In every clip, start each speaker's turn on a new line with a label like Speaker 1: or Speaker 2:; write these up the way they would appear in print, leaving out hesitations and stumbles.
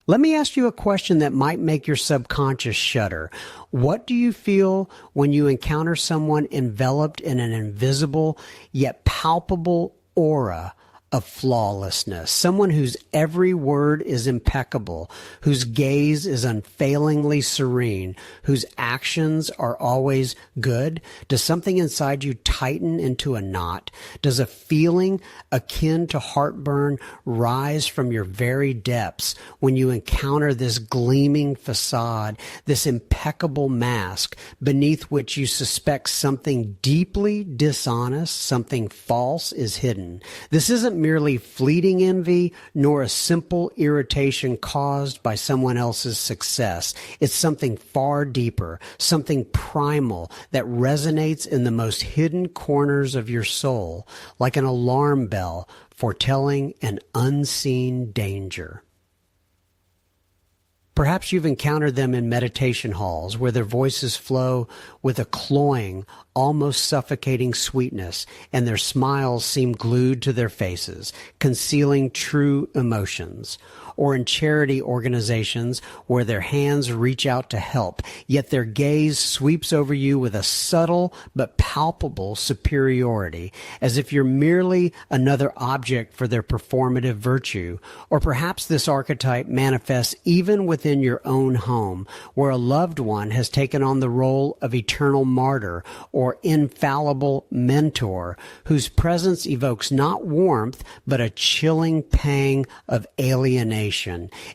Speaker 1: Let me ask you a question that might make your subconscious shudder. What do you feel when you encounter someone enveloped in an invisible yet palpable aura of flawlessness? Someone whose every word is impeccable, whose gaze is unfailingly serene, whose actions are always good? Does something inside you tighten into a knot? Does a feeling akin to heartburn rise from your very depths when you encounter this gleaming facade, this impeccable mask beneath which you suspect something deeply dishonest, something false is hidden? This isn't merely fleeting envy, nor a simple irritation caused by someone else's success. It's something far deeper, something primal that resonates in the most hidden corners of your soul, like an alarm bell foretelling an unseen danger. Perhaps you've encountered them in meditation halls where their voices flow with a cloying, almost suffocating sweetness, and their smiles seem glued to their faces, concealing true emotions. Or in charity organizations where their hands reach out to help, yet their gaze sweeps over you with a subtle but palpable superiority, as if you're merely another object for their performative virtue. Or perhaps this archetype manifests even within your own home, where a loved one has taken on the role of eternal martyr or infallible mentor, whose presence evokes not warmth, but a chilling pang of alienation.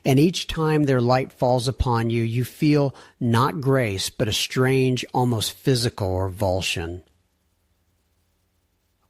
Speaker 1: And each time their light falls upon you, you feel not grace, but a strange, almost physical revulsion.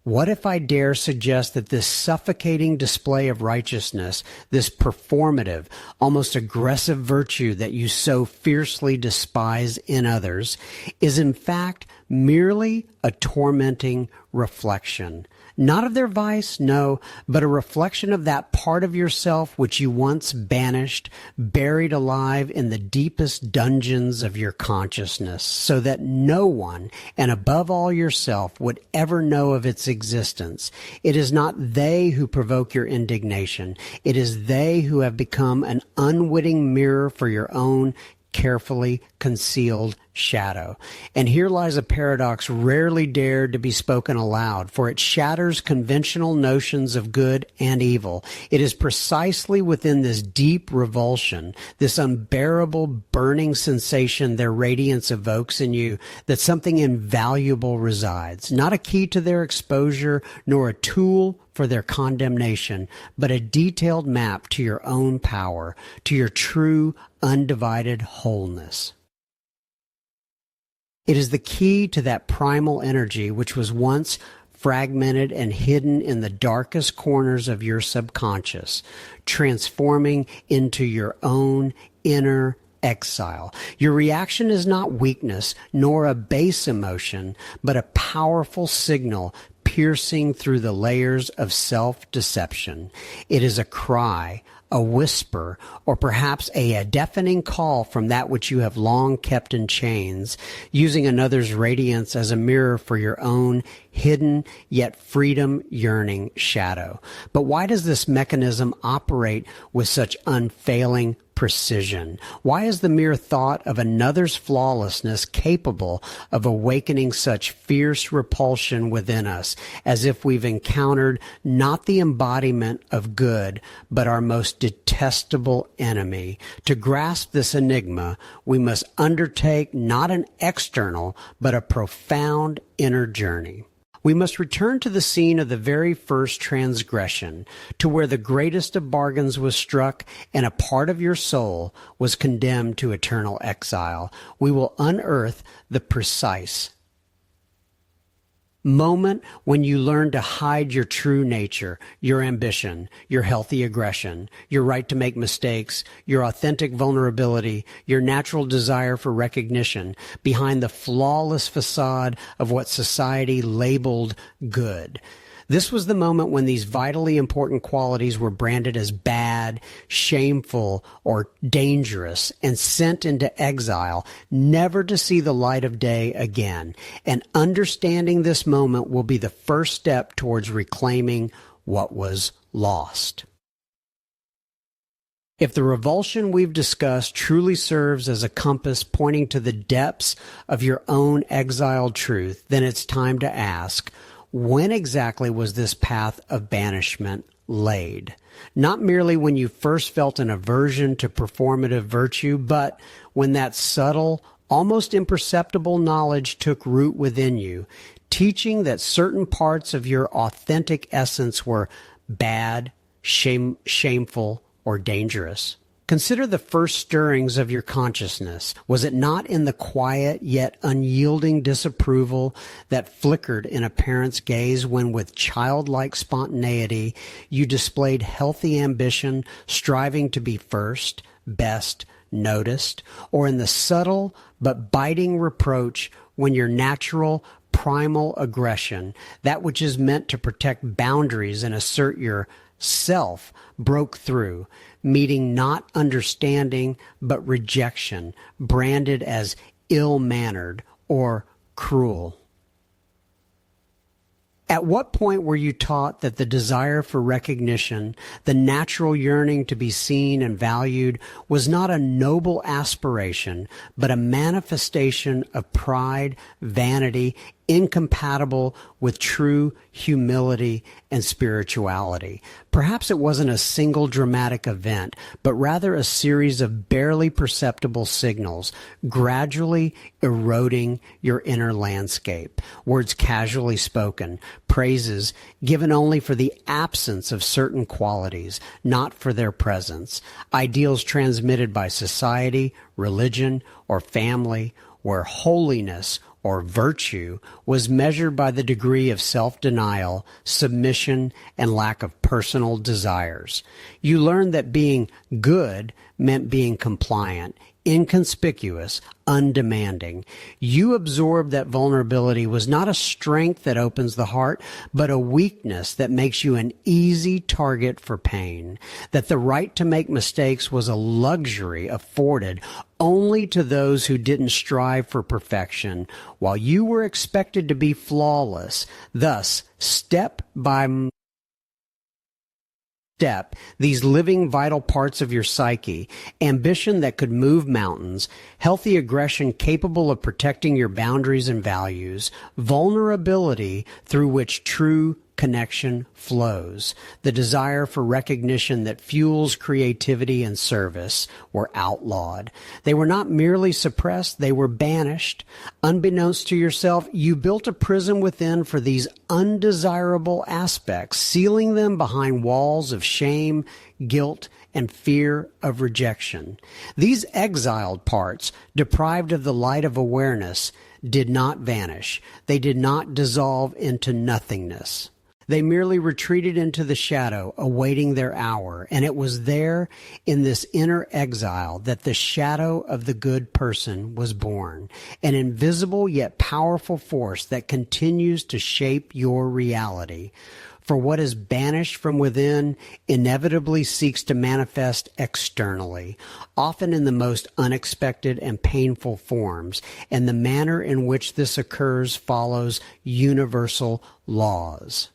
Speaker 1: What if I dare suggest that this suffocating display of righteousness, this performative, almost aggressive virtue that you so fiercely despise in others, is in fact merely a tormenting reflection? Not of their vice, no, but a reflection of that part of yourself which you once banished, buried alive in the deepest dungeons of your consciousness, so that no one, and above all yourself, would ever know of its existence. It is not they who provoke your indignation. It is they who have become an unwitting mirror for your own carefully concealed shadow. And here lies a paradox rarely dared to be spoken aloud, for it shatters conventional notions of good and evil. It is precisely within this deep revulsion, this unbearable burning sensation their radiance evokes in you, that something invaluable resides, not a key to their exposure, nor a tool for their condemnation, but a detailed map to your own power, to your true, undivided wholeness. It is the key to that primal energy which was once fragmented and hidden in the darkest corners of your subconscious, transforming into your own inner exile. Your reaction is not weakness, nor a base emotion, but a powerful signal piercing through the layers of self-deception. It is a cry, a whisper, or perhaps a deafening call from that which you have long kept in chains, using another's radiance as a mirror for your own hidden yet freedom-yearning shadow. But why does this mechanism operate with such unfailing precision? Why is the mere thought of another's flawlessness capable of awakening such fierce repulsion within us, as if we've encountered not the embodiment of good, but our most detestable enemy? To grasp this enigma, we must undertake not an external, but a profound inner journey. We must return to the scene of the very first transgression, to where the greatest of bargains was struck and a part of your soul was condemned to eternal exile. We will unearth the precise moment when you learn to hide your true nature, your ambition, your healthy aggression, your right to make mistakes, your authentic vulnerability, your natural desire for recognition behind the flawless facade of what society labeled good. This was the moment when these vitally important qualities were branded as bad, shameful, or dangerous and sent into exile, never to see the light of day again. And understanding this moment will be the first step towards reclaiming what was lost. If the revulsion we've discussed truly serves as a compass pointing to the depths of your own exiled truth, then it's time to ask, when exactly was this path of banishment laid? Not merely when you first felt an aversion to performative virtue, but when that subtle, almost imperceptible knowledge took root within you, teaching that certain parts of your authentic essence were bad, shameful, or dangerous. Consider the first stirrings of your consciousness. Was it not in the quiet yet unyielding disapproval that flickered in a parent's gaze when with childlike spontaneity you displayed healthy ambition, striving to be first, best, noticed, or in the subtle but biting reproach when your natural primal aggression, that which is meant to protect boundaries and assert your self, broke through, meeting not understanding but rejection, branded as ill-mannered or cruel? At what point were you taught that the desire for recognition, the natural yearning to be seen and valued, was not a noble aspiration, but a manifestation of pride, vanity, incompatible with true humility and spirituality? Perhaps it wasn't a single dramatic event, but rather a series of barely perceptible signals, gradually eroding your inner landscape. Words casually spoken, praises given only for the absence of certain qualities, not for their presence, ideals transmitted by society, religion, or family, where holiness or virtue was measured by the degree of self-denial, submission, and lack of personal desires. You learned that being good meant being compliant, inconspicuous, undemanding. You absorbed that vulnerability was not a strength that opens the heart, but a weakness that makes you an easy target for pain. That the right to make mistakes was a luxury afforded only to those who didn't strive for perfection, while you were expected to be flawless. Thus, step by step, these living vital parts of your psyche, ambition that could move mountains, healthy aggression capable of protecting your boundaries and values, vulnerability through which true connection flows, the desire for recognition that fuels creativity and service, were outlawed. They were not merely suppressed, they were banished. Unbeknownst to yourself, you built a prison within for these undesirable aspects, sealing them behind walls of shame, guilt, and fear of rejection. These exiled parts, deprived of the light of awareness, did not vanish. They did not dissolve into nothingness. They merely retreated into the shadow, awaiting their hour, and it was there, in this inner exile, that the shadow of the good person was born, an invisible yet powerful force that continues to shape your reality. For what is banished from within inevitably seeks to manifest externally, often in the most unexpected and painful forms, and the manner in which this occurs follows universal laws.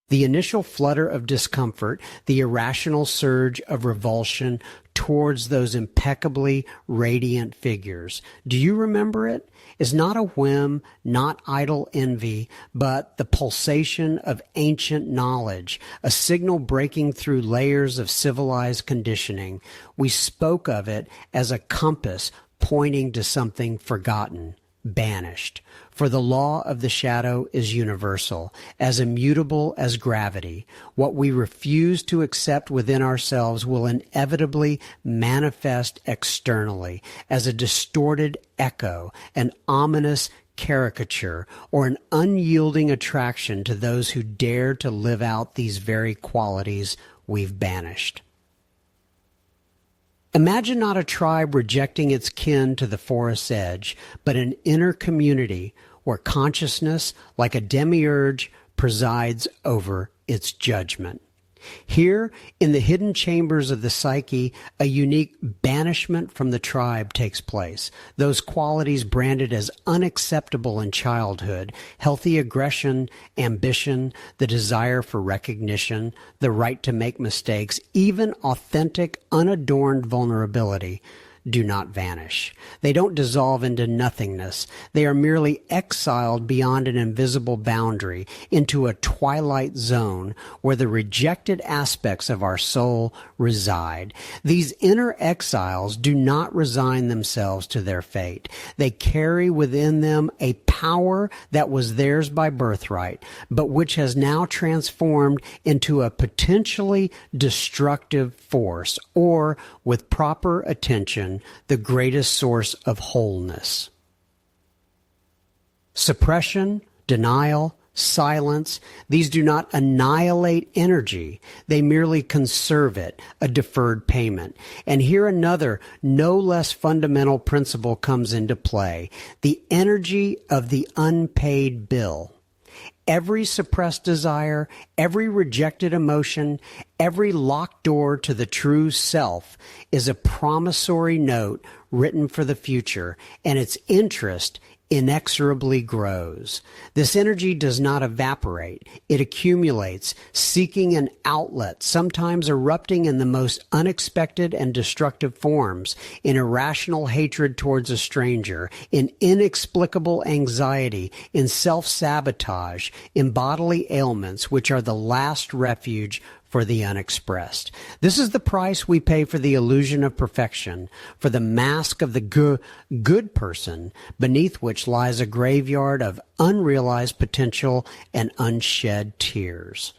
Speaker 1: The initial flutter of discomfort, the irrational surge of revulsion towards those impeccably radiant figures. Do you remember it? Is not a whim, not idle envy, but the pulsation of ancient knowledge, a signal breaking through layers of civilized conditioning. We spoke of it as a compass pointing to something forgotten, banished. For the law of the shadow is universal, as immutable as gravity. What we refuse to accept within ourselves will inevitably manifest externally as a distorted echo, an ominous caricature, or an unyielding attraction to those who dare to live out these very qualities we've banished. Imagine not a tribe rejecting its kin to the forest's edge, but an inner community where consciousness, like a demiurge, presides over its judgment. Here, in the hidden chambers of the psyche, a unique banishment from the tribe takes place. Those qualities branded as unacceptable in childhood, healthy aggression, ambition, the desire for recognition, the right to make mistakes, even authentic, unadorned vulnerability, do not vanish. They don't dissolve into nothingness. They are merely exiled beyond an invisible boundary into a twilight zone where the rejected aspects of our soul reside. These inner exiles do not resign themselves to their fate. They carry within them a power that was theirs by birthright, but which has now transformed into a potentially destructive force, or, with proper attention, the greatest source of wholeness. Suppression, denial, silence, these do not annihilate energy. They merely conserve it, a deferred payment. And here another, no less fundamental principle comes into play: the energy of the unpaid bill. Every suppressed desire, every rejected emotion, every locked door to the true self is a promissory note written for the future, and its interest inexorably grows. This energy does not evaporate. It accumulates, seeking an outlet, sometimes erupting in the most unexpected and destructive forms, in irrational hatred towards a stranger, in inexplicable anxiety, in self-sabotage, in bodily ailments, which are the last refuge for the unexpressed. This is the price we pay for the illusion of perfection, for the mask of the good person, beneath which lies a graveyard of unrealized potential and unshed tears.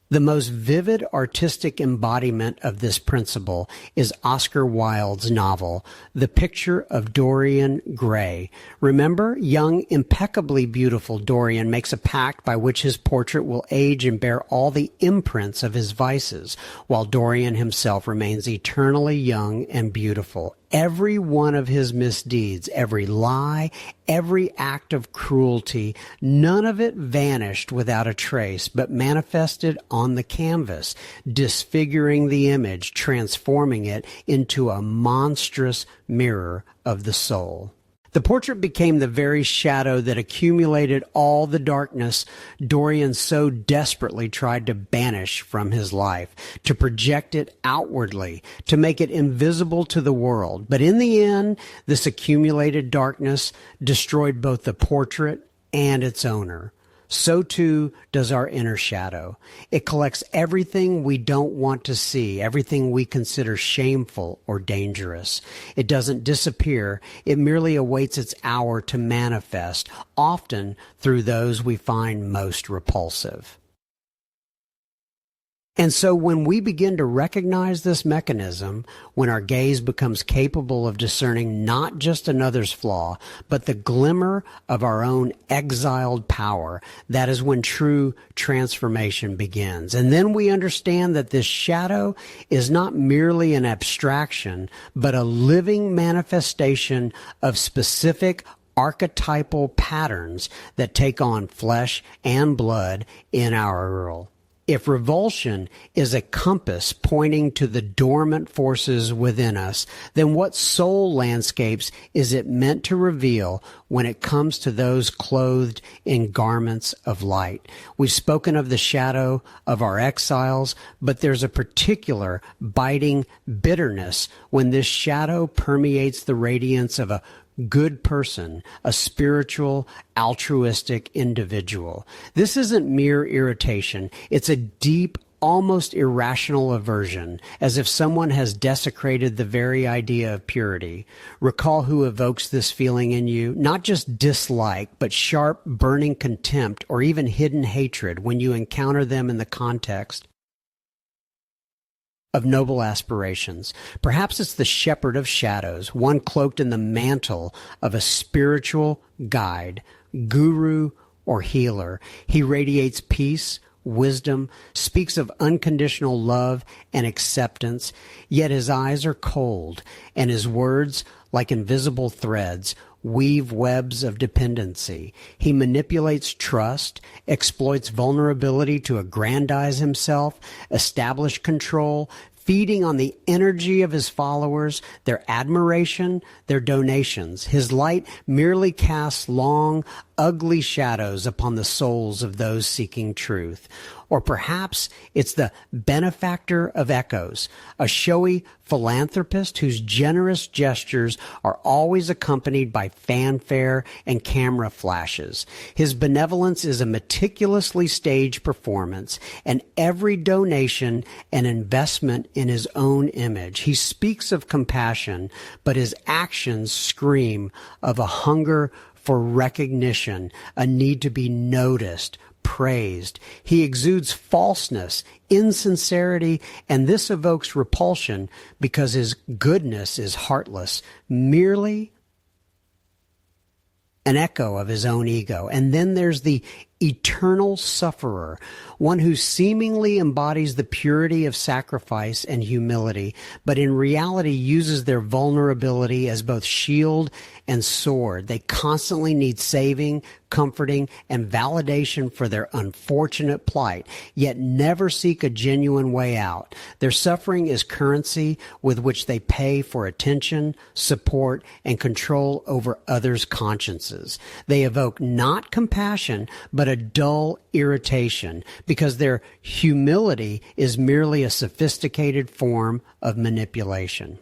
Speaker 1: The most vivid artistic embodiment of this principle is Oscar Wilde's novel, The Picture of Dorian Gray. Remember, young, impeccably beautiful Dorian makes a pact by which his portrait will age and bear all the imprints of his vices, while Dorian himself remains eternally young and beautiful. Every one of his misdeeds, every lie, every act of cruelty, none of it vanished without a trace, but manifested on the canvas, disfiguring the image, transforming it into a monstrous mirror of the soul. The portrait became the very shadow that accumulated all the darkness Dorian so desperately tried to banish from his life, to project it outwardly, to make it invisible to the world. But in the end, this accumulated darkness destroyed both the portrait and its owner. So too does our inner shadow. It collects everything we don't want to see, everything we consider shameful or dangerous. It doesn't disappear. It merely awaits its hour to manifest, often through those we find most repulsive. And so when we begin to recognize this mechanism, when our gaze becomes capable of discerning not just another's flaw, but the glimmer of our own exiled power, that is when true transformation begins. And then we understand that this shadow is not merely an abstraction, but a living manifestation of specific archetypal patterns that take on flesh and blood in our world. If revulsion is a compass pointing to the dormant forces within us, then what soul landscapes is it meant to reveal when it comes to those clothed in garments of light? We've spoken of the shadow of our exiles, but there's a particular biting bitterness when this shadow permeates the radiance of a good person, a spiritual, altruistic individual. This isn't mere irritation. It's a deep, almost irrational aversion, as if someone has desecrated the very idea of purity. Recall who evokes this feeling in you, not just dislike, but sharp, burning contempt or even hidden hatred when you encounter them in the context of noble aspirations. Perhaps it's the shepherd of shadows, one cloaked in the mantle of a spiritual guide, guru, or healer. He radiates peace, wisdom, speaks of unconditional love and acceptance, yet his eyes are cold, and his words, like invisible threads, weave webs of dependency. He manipulates trust, exploits vulnerability to aggrandize himself, establish control, feeding on the energy of his followers, their admiration, their donations. His light merely casts long, ugly shadows upon the souls of those seeking truth. Or perhaps it's the benefactor of echoes, a showy philanthropist whose generous gestures are always accompanied by fanfare and camera flashes. His benevolence is a meticulously staged performance, and every donation an investment in his own image. He speaks of compassion, but his actions scream of a hunger for recognition, a need to be noticed, praised. He exudes falseness, insincerity, and this evokes repulsion because his goodness is heartless, merely an echo of his own ego. And then there's the eternal sufferer, one who seemingly embodies the purity of sacrifice and humility, but in reality uses their vulnerability as both shield and sword. They constantly need saving, comforting, and validation for their unfortunate plight, yet never seek a genuine way out. Their suffering is currency with which they pay for attention, support, and control over others' consciences. They evoke not compassion, but a dull irritation, because their humility is merely a sophisticated form of manipulation.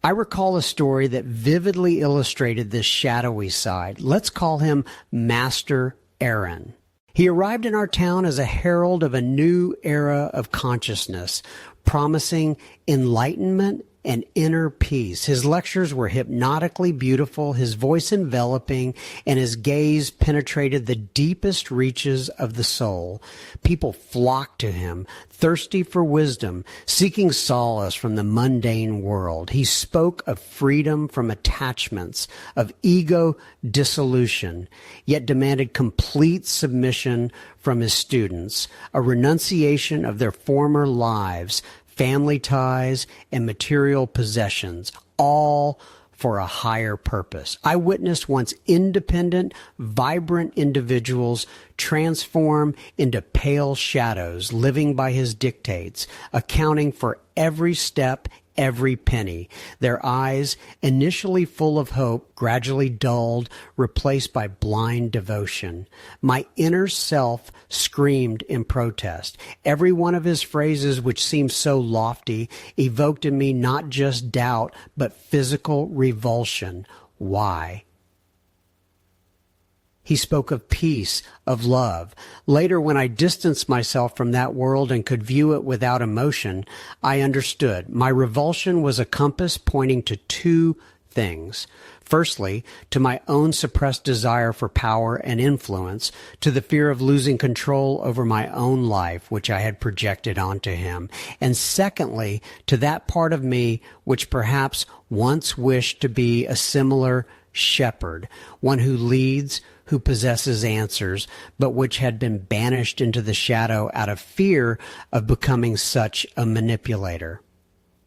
Speaker 1: I recall a story that vividly illustrated this shadowy side. Let's call him Master Aaron. He arrived in our town as a herald of a new era of consciousness, promising enlightenment and inner peace. His lectures were hypnotically beautiful, his voice enveloping, and his gaze penetrated the deepest reaches of the soul. People flocked to him, thirsty for wisdom, seeking solace from the mundane world. He spoke of freedom from attachments, of ego dissolution, yet demanded complete submission from his students, a renunciation of their former lives, family ties, and material possessions, all for a higher purpose. I witnessed once independent, vibrant individuals transform into pale shadows, living by his dictates, accounting for every step, every penny. Their eyes, initially full of hope, gradually dulled, replaced by blind devotion. My inner self screamed in protest. Every one of his phrases, which seemed so lofty, evoked in me not just doubt, but physical revulsion. Why? He spoke of peace, of love. Later, when I distanced myself from that world and could view it without emotion, I understood. My revulsion was a compass pointing to two things. Firstly, to my own suppressed desire for power and influence, to the fear of losing control over my own life, which I had projected onto him. And secondly, to that part of me which perhaps once wished to be a similar shepherd, one who leads, who possesses answers, but which had been banished into the shadow out of fear of becoming such a manipulator.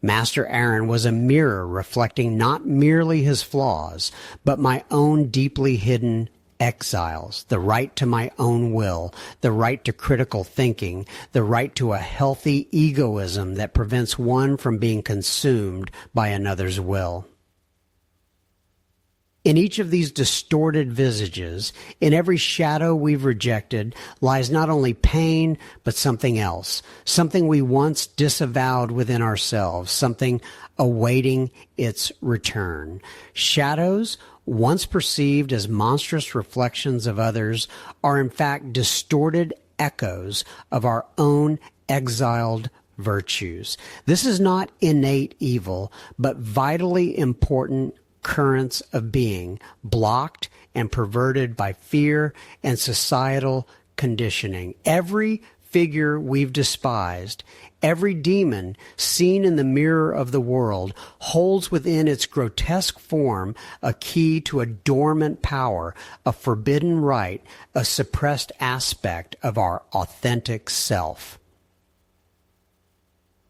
Speaker 1: Master Aaron was a mirror reflecting not merely his flaws, but my own deeply hidden exiles, the right to my own will, the right to critical thinking, the right to a healthy egoism that prevents one from being consumed by another's will. In each of these distorted visages, in every shadow we've rejected, lies not only pain, but something else, something we once disavowed within ourselves, something awaiting its return. Shadows, once perceived as monstrous reflections of others, are in fact distorted echoes of our own exiled virtues. This is not innate evil, but vitally important currents of being, blocked and perverted by fear and societal conditioning. Every figure we've despised, every demon seen in the mirror of the world, holds within its grotesque form a key to a dormant power, a forbidden right, a suppressed aspect of our authentic self.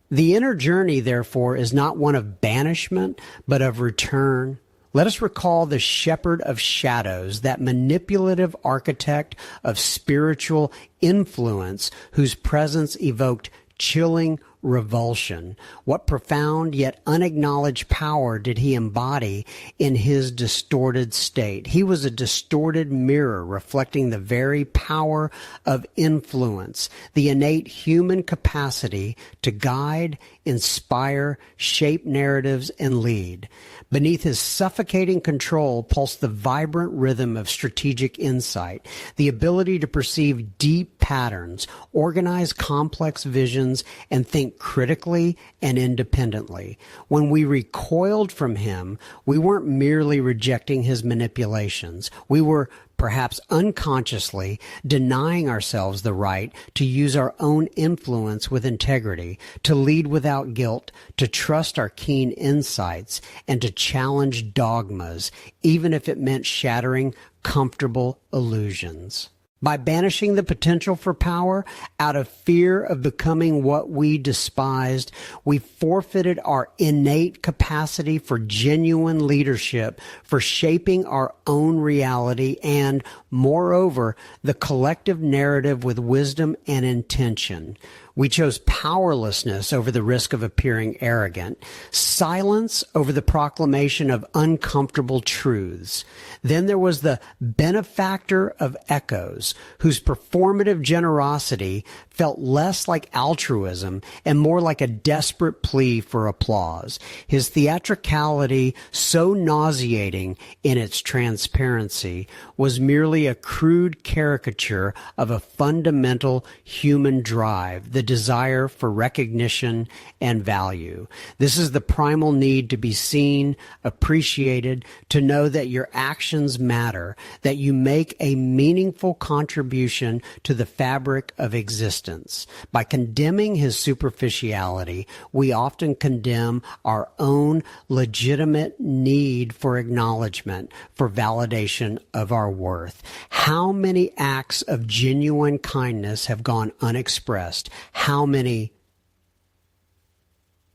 Speaker 1: The inner journey, therefore, is not one of banishment, but of return. Let us recall the shepherd of shadows, that manipulative architect of spiritual influence whose presence evoked chilling revulsion. What profound yet unacknowledged power did he embody in his distorted state? He was a distorted mirror reflecting the very power of influence, the innate human capacity to guide, inspire, shape narratives, and lead. Beneath his suffocating control pulsed the vibrant rhythm of strategic insight, the ability to perceive deep patterns, organize complex visions, and think critically and independently. When we recoiled from him, we weren't merely rejecting his manipulations. We were perhaps unconsciously denying ourselves the right to use our own influence with integrity, to lead without guilt, to trust our keen insights, and to challenge dogmas, even if it meant shattering comfortable illusions. By banishing the potential for power out of fear of becoming what we despised, we forfeited our innate capacity for genuine leadership, for shaping our own reality, and, moreover, the collective narrative with wisdom and intention. We chose powerlessness over the risk of appearing arrogant, silence over the proclamation of uncomfortable truths. Then there was the benefactor of echoes, whose performative generosity felt less like altruism and more like a desperate plea for applause. His theatricality, so nauseating in its transparency, was merely a crude caricature of a fundamental human drive, the desire for recognition and value. This is the primal need to be seen, appreciated, to know that your actions matter, that you make a meaningful contribution to the fabric of existence. By condemning his superficiality, we often condemn our own legitimate need for acknowledgement, for validation of our worth. How many acts of genuine kindness have gone unexpressed? How many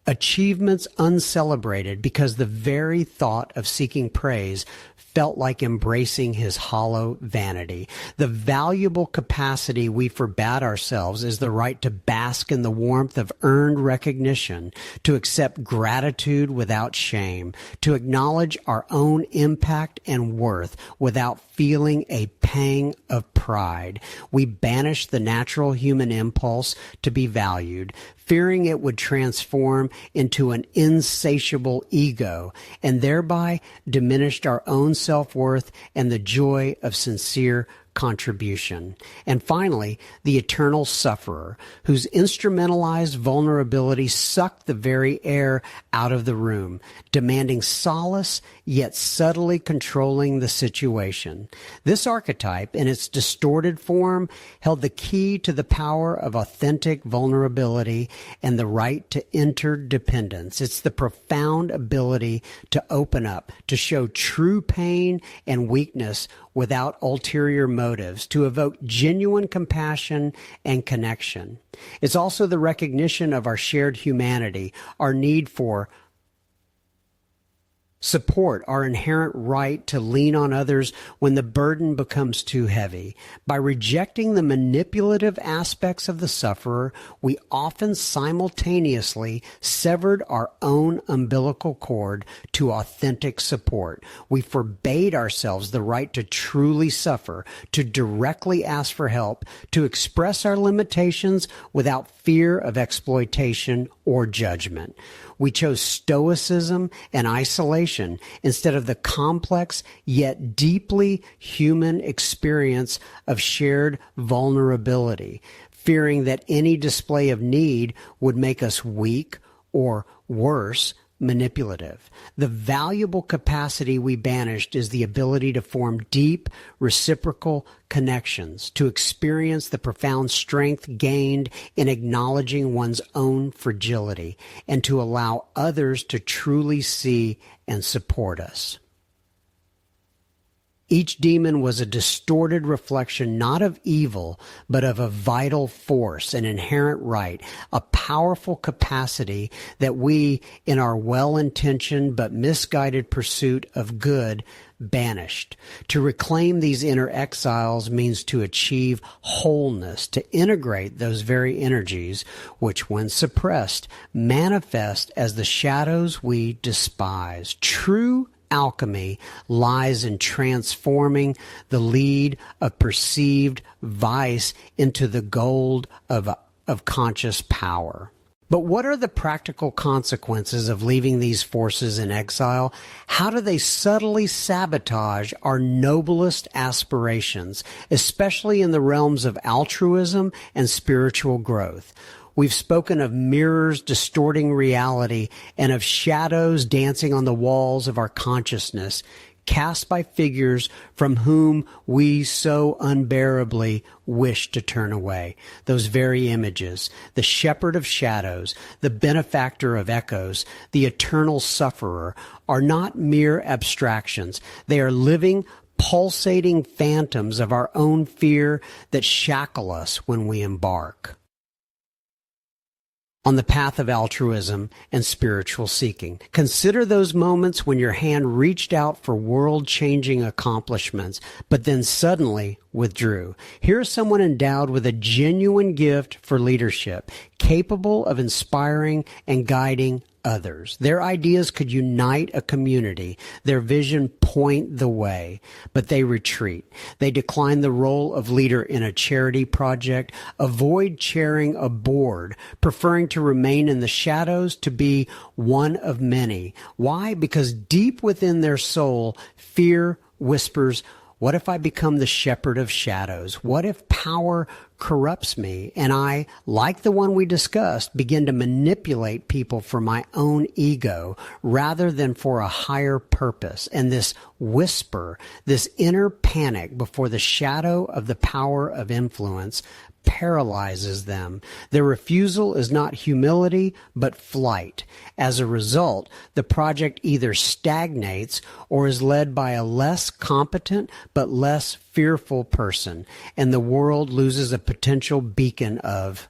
Speaker 1: achievements uncelebrated because the very thought of seeking praise felt like embracing his hollow vanity? The valuable capacity we forbade ourselves is the right to bask in the warmth of earned recognition, to accept gratitude without shame, to acknowledge our own impact and worth without feeling a pang of pride. We banished the natural human impulse to be valued, fearing it would transform into an insatiable ego, and thereby diminished our own self-worth and the joy of sincere contribution. And finally, the eternal sufferer, whose instrumentalized vulnerability sucked the very air out of the room, demanding solace, yet subtly controlling the situation. This archetype, in its distorted form, held the key to the power of authentic vulnerability and the right to interdependence. It's the profound ability to open up, to show true pain and weakness without ulterior motives, to evoke genuine compassion and connection. It's also the recognition of our shared humanity, our need for support, our inherent right to lean on others when the burden becomes too heavy. By rejecting the manipulative aspects of the sufferer, we often simultaneously severed our own umbilical cord to authentic support. We forbade ourselves the right to truly suffer, to directly ask for help, to express our limitations without fear of exploitation or judgment. We chose stoicism and isolation instead of the complex yet deeply human experience of shared vulnerability, fearing that any display of need would make us weak or, worse, manipulative. The valuable capacity we banished is the ability to form deep, reciprocal connections, to experience the profound strength gained in acknowledging one's own fragility, and to allow others to truly see and support us. Each demon was a distorted reflection not of evil, but of a vital force, an inherent right, a powerful capacity that we, in our well-intentioned but misguided pursuit of good, banished. To reclaim these inner exiles means to achieve wholeness, to integrate those very energies which, when suppressed, manifest as the shadows we despise. True alchemy lies in transforming the lead of perceived vice into the gold of conscious power. But what are the practical consequences of leaving these forces in exile? How do they subtly sabotage our noblest aspirations, especially in the realms of altruism and spiritual growth? We've spoken of mirrors distorting reality and of shadows dancing on the walls of our consciousness, cast by figures from whom we so unbearably wish to turn away. Those very images, the shepherd of shadows, the benefactor of echoes, the eternal sufferer, are not mere abstractions. They are living, pulsating phantoms of our own fear that shackle us when we embark on the path of altruism and spiritual seeking. Consider those moments when your hand reached out for world-changing accomplishments, but then suddenly withdrew. Here's someone endowed with a genuine gift for leadership, capable of inspiring and guiding others. Their ideas could unite a community, their vision point the way, but they retreat. They decline the role of leader in a charity project, avoid chairing a board, preferring to remain in the shadows to be one of many. Why? Because deep within their soul, fear whispers, what if I become the shepherd of shadows? What if power corrupts me and I, like the one we discussed, begin to manipulate people for my own ego rather than for a higher purpose? And this whisper, this inner panic before the shadow of the power of influence paralyzes them. Their refusal is not humility, but flight. As a result, the project either stagnates or is led by a less competent but less fearful person, and the world loses a potential beacon of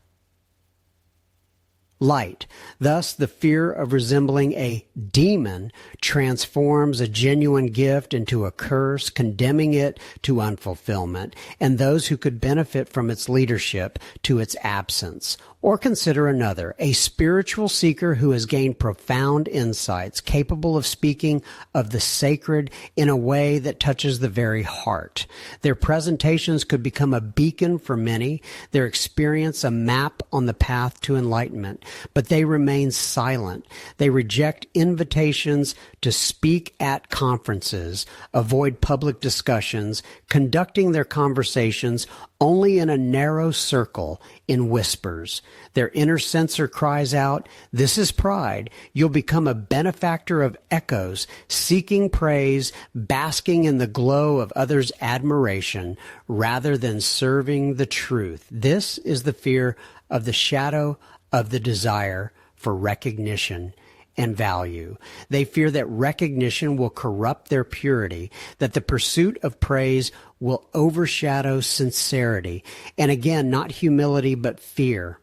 Speaker 1: light. Thus, the fear of resembling a demon transforms a genuine gift into a curse, condemning it to unfulfillment, and those who could benefit from its leadership to its absence. Or consider another, a spiritual seeker who has gained profound insights, capable of speaking of the sacred in a way that touches the very heart. Their presentations could become a beacon for many, their experience a map on the path to enlightenment, but they remain silent. They reject invitations to speak at conferences, avoid public discussions, conducting their conversations only in a narrow circle, in whispers. Their inner censor cries out, "This is pride. You'll become a benefactor of echoes, seeking praise, basking in the glow of others' admiration, rather than serving the truth." This is the fear of the shadow of the desire for recognition and value. They fear that recognition will corrupt their purity, that the pursuit of praise will overshadow sincerity, and again, not humility, but fear.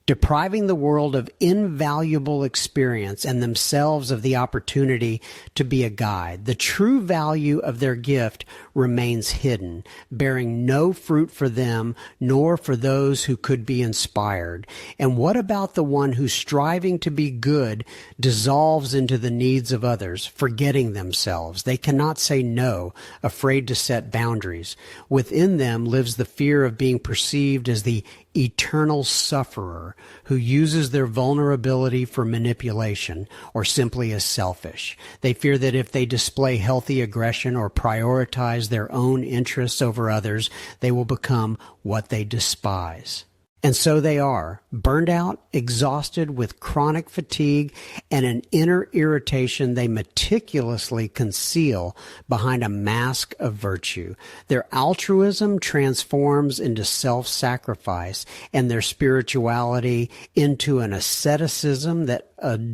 Speaker 1: Depriving the world of invaluable experience and themselves of the opportunity to be a guide. The true value of their gift remains hidden, bearing no fruit for them, nor for those who could be inspired. And what about the one who, striving to be good, dissolves into the needs of others, forgetting themselves? They cannot say no, afraid to set boundaries. Within them lives the fear of being perceived as the eternal sufferer who uses their vulnerability for manipulation or simply as selfish. They fear that if they display healthy aggression or prioritize their own interests over others, they will become what they despise. And so they are, burned out, exhausted with chronic fatigue and an inner irritation they meticulously conceal behind a mask of virtue. Their altruism transforms into self-sacrifice and their spirituality into an asceticism that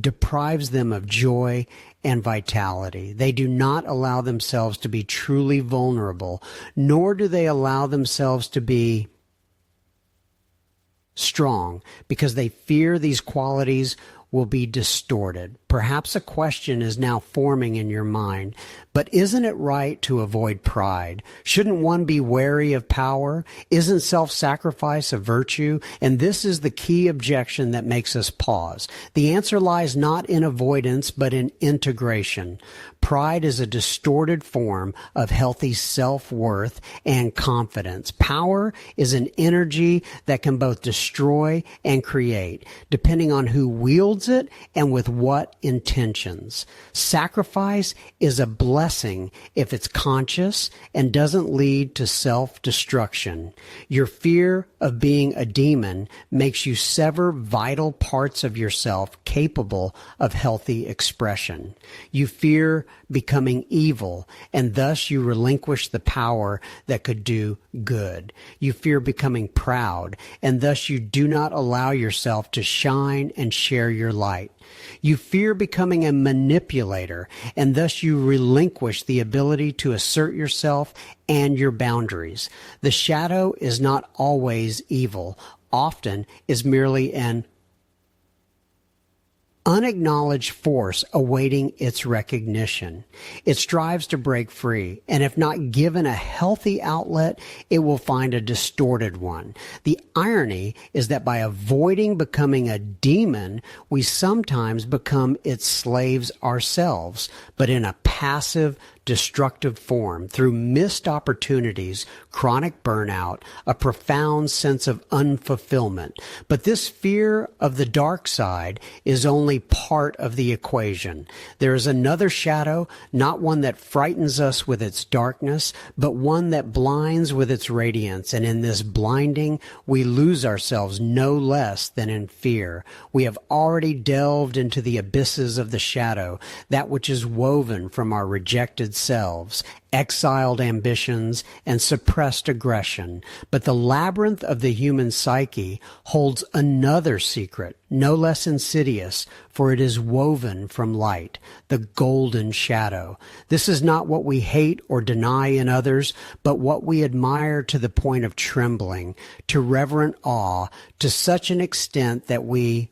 Speaker 1: deprives them of joy and vitality. They do not allow themselves to be truly vulnerable, nor do they allow themselves to be strong, because they fear these qualities will be distorted. Perhaps a question is now forming in your mind, but isn't it right to avoid pride? Shouldn't one be wary of power? Isn't self-sacrifice a virtue? And this is the key objection that makes us pause. The answer lies not in avoidance, but in integration. Pride is a distorted form of healthy self-worth and confidence. Power is an energy that can both destroy and create, depending on who wields it and with what intentions. Sacrifice is a blessing if it's conscious and doesn't lead to self-destruction. Your fear of being a demon makes you sever vital parts of yourself capable of healthy expression. You fear becoming evil, and thus you relinquish the power that could do good. You fear becoming proud, and thus you do not allow yourself to shine and share your light. You fear becoming a manipulator, and thus you relinquish the ability to assert yourself and your boundaries. The shadow is not always evil. Often is merely an unacknowledged force awaiting its recognition. It strives to break free, and if not given a healthy outlet, it will find a distorted one. The irony is that by avoiding becoming a demon, we sometimes become its slaves ourselves, but in a passive, destructive form through missed opportunities, chronic burnout, a profound sense of unfulfillment. But this fear of the dark side is only part of the equation. There is another shadow, not one that frightens us with its darkness, but one that blinds with its radiance. And in this blinding, we lose ourselves no less than in fear. We have already delved into the abysses of the shadow, that which is woven from our rejected selves, exiled ambitions, and suppressed aggression. But the labyrinth of the human psyche holds another secret, no less insidious, for it is woven from light, the golden shadow. This is not what we hate or deny in others, but what we admire to the point of trembling, to reverent awe, to such an extent that we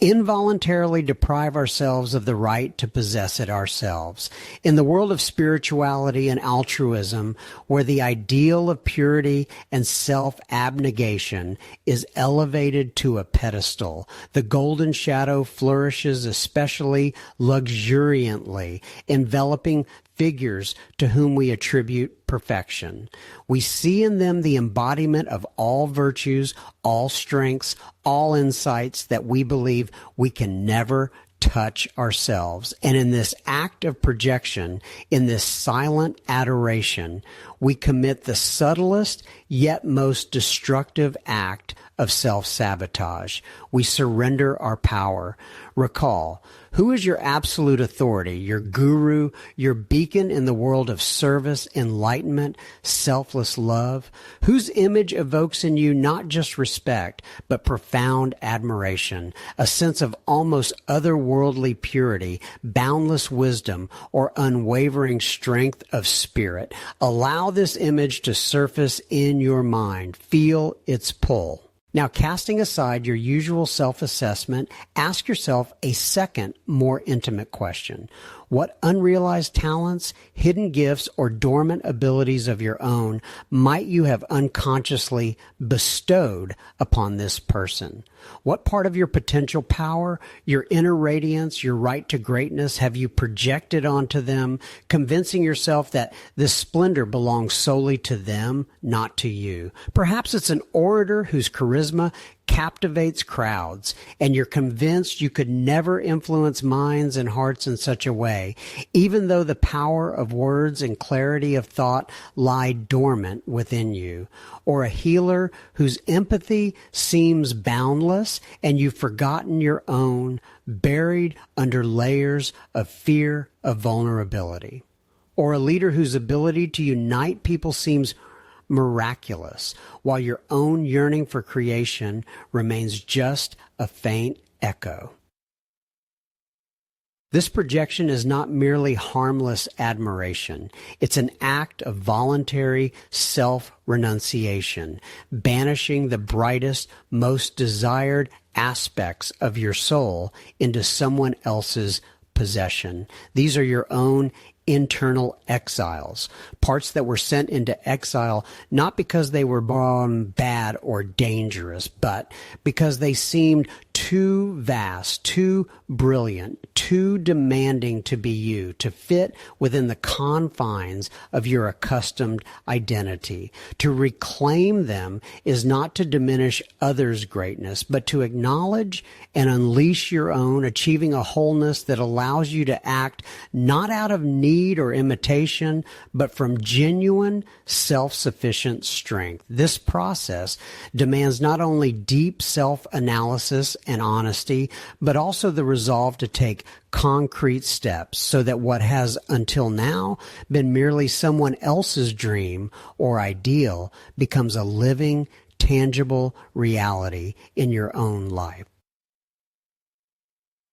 Speaker 1: involuntarily deprive ourselves of the right to possess it ourselves. In the world of spirituality and altruism, where the ideal of purity and self-abnegation is elevated to a pedestal, the golden shadow flourishes especially luxuriantly, enveloping figures to whom we attribute perfection. We see in them the embodiment of all virtues, all strengths, all insights that we believe we can never touch ourselves. And in this act of projection, in this silent adoration, we commit the subtlest yet most destructive act of self-sabotage. We surrender our power. Recall, who is your absolute authority, your guru, your beacon in the world of service, enlightenment, selfless love? Whose image evokes in you not just respect, but profound admiration, a sense of almost otherworldly purity, boundless wisdom, or unwavering strength of spirit? Allow this image to surface in your mind. Feel its pull. Now, casting aside your usual self-assessment, ask yourself a second, more intimate question. What unrealized talents, hidden gifts, or dormant abilities of your own might you have unconsciously bestowed upon this person? What part of your potential power, your inner radiance, your right to greatness have you projected onto them, convincing yourself that this splendor belongs solely to them, not to you? Perhaps it's an orator whose charisma charisma captivates crowds, and you're convinced you could never influence minds and hearts in such a way, even though the power of words and clarity of thought lie dormant within you. Or a healer whose empathy seems boundless, and you've forgotten your own, buried under layers of fear of vulnerability. Or a leader whose ability to unite people seems miraculous, while your own yearning for creation remains just a faint echo. This projection is not merely harmless admiration. It's an act of voluntary self-renunciation, banishing the brightest, most desired aspects of your soul into someone else's possession. These are your own internal exiles, parts that were sent into exile not because they were born bad or dangerous, but because they seemed too vast, too brilliant, too demanding to be you, to fit within the confines of your accustomed identity. To reclaim them is not to diminish others' greatness, but to acknowledge and unleash your own, achieving a wholeness that allows you to act not out of need or imitation, but from genuine self-sufficient strength. This process demands not only deep self-analysis and honesty, but also the resolve to take concrete steps so that what has until now been merely someone else's dream or ideal becomes a living, tangible reality in your own life.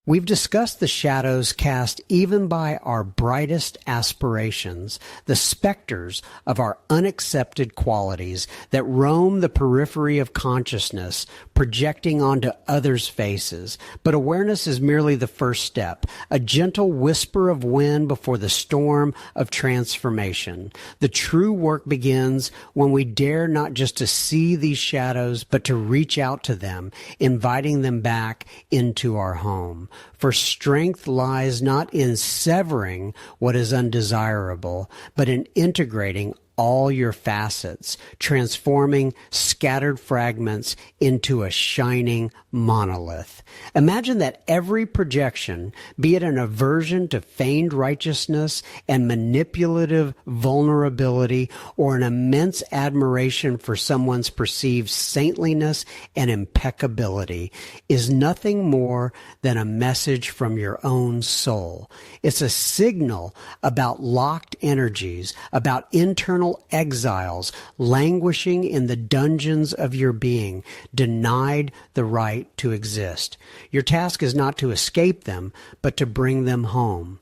Speaker 1: We've discussed the shadows cast even by our brightest aspirations, the specters of our unaccepted qualities that roam the periphery of consciousness, projecting onto others' faces. But awareness is merely the first step, a gentle whisper of wind before the storm of transformation. The true work begins when we dare not just to see these shadows, but to reach out to them, inviting them back into our home. For strength lies not in severing what is undesirable, but in integrating all your facets, transforming scattered fragments into a shining monolith. Imagine that every projection, be it an aversion to feigned righteousness and manipulative vulnerability, or an immense admiration for someone's perceived saintliness and impeccability, is nothing more than a message from your own soul. It's a signal about locked energies, about internal exiles languishing in the dungeons of your being, denied the right to exist. Your task is not to escape them, but to bring them home.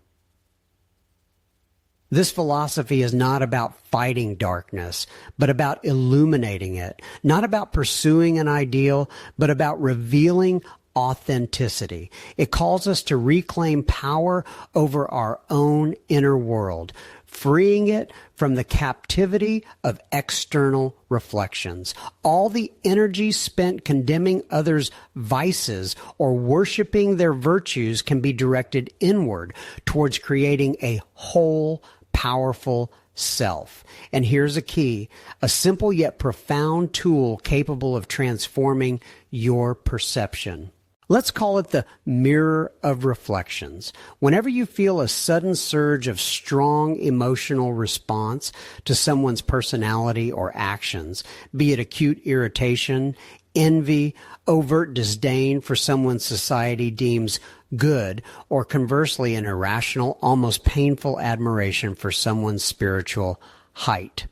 Speaker 1: This philosophy is not about fighting darkness, but about illuminating it, not about pursuing an ideal, but about revealing authenticity. It calls us to reclaim power over our own inner world, freeing it from the captivity of external reflections. All the energy spent condemning others' vices or worshiping their virtues can be directed inward towards creating a whole, powerful self. And here's a key, a simple yet profound tool capable of transforming your perception. Let's call it the mirror of reflections. Whenever you feel a sudden surge of strong emotional response to someone's personality or actions, be it acute irritation, envy, overt disdain for someone society deems good, or conversely an irrational, almost painful admiration for someone's spiritual height.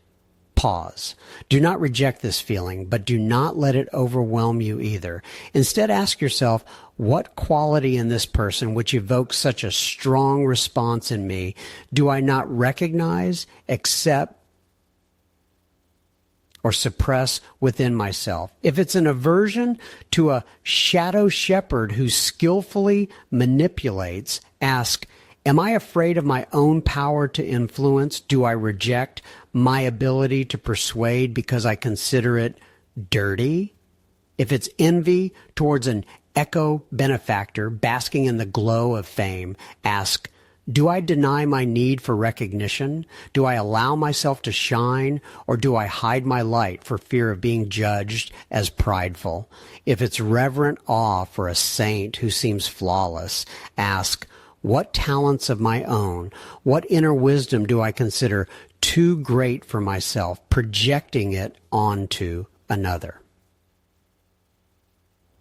Speaker 1: Pause. Do not reject this feeling, but do not let it overwhelm you either. Instead, ask yourself, what quality in this person which evokes such a strong response in me do I not recognize, accept, or suppress within myself? If it's an aversion to a shadow shepherd who skillfully manipulates, ask, am I afraid of my own power to influence? Do I reject my ability to persuade because I consider it dirty? If it's envy towards an echo benefactor basking in the glow of fame, ask, Do I deny my need for recognition? Do I allow myself to shine, or do I hide my light for fear of being judged as prideful? If it's reverent awe for a saint who seems flawless, ask, what talents of my own, what inner wisdom do I consider too great for myself, projecting it onto another?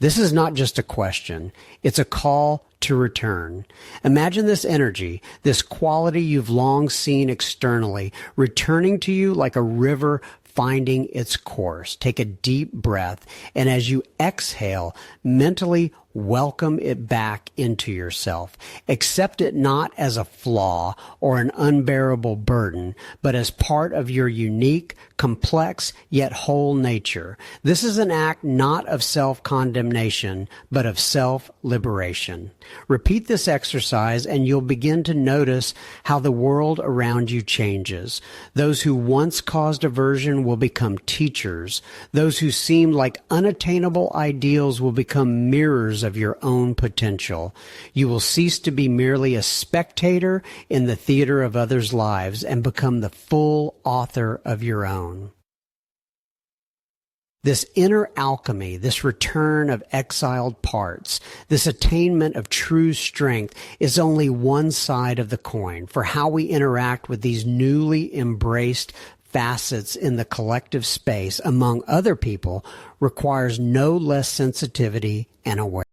Speaker 1: This is not just a question, it's a call to return. Imagine this energy, this quality you've long seen externally, returning to you like a river finding its course. Take a deep breath, and as you exhale, mentally welcome it back into yourself. Accept it not as a flaw or an unbearable burden, but as part of your unique, complex, yet whole nature. This is an act not of self-condemnation, but of self-liberation. Repeat this exercise and you'll begin to notice how the world around you changes. Those who once caused aversion will become teachers. Those who seemed like unattainable ideals will become mirrors of your own potential. You will cease to be merely a spectator in the theater of others' lives and become the full author of your own. This inner alchemy, this return of exiled parts, this attainment of true strength is only one side of the coin for how we interact with these newly embraced facets in the collective space among other people requires no less sensitivity and awareness.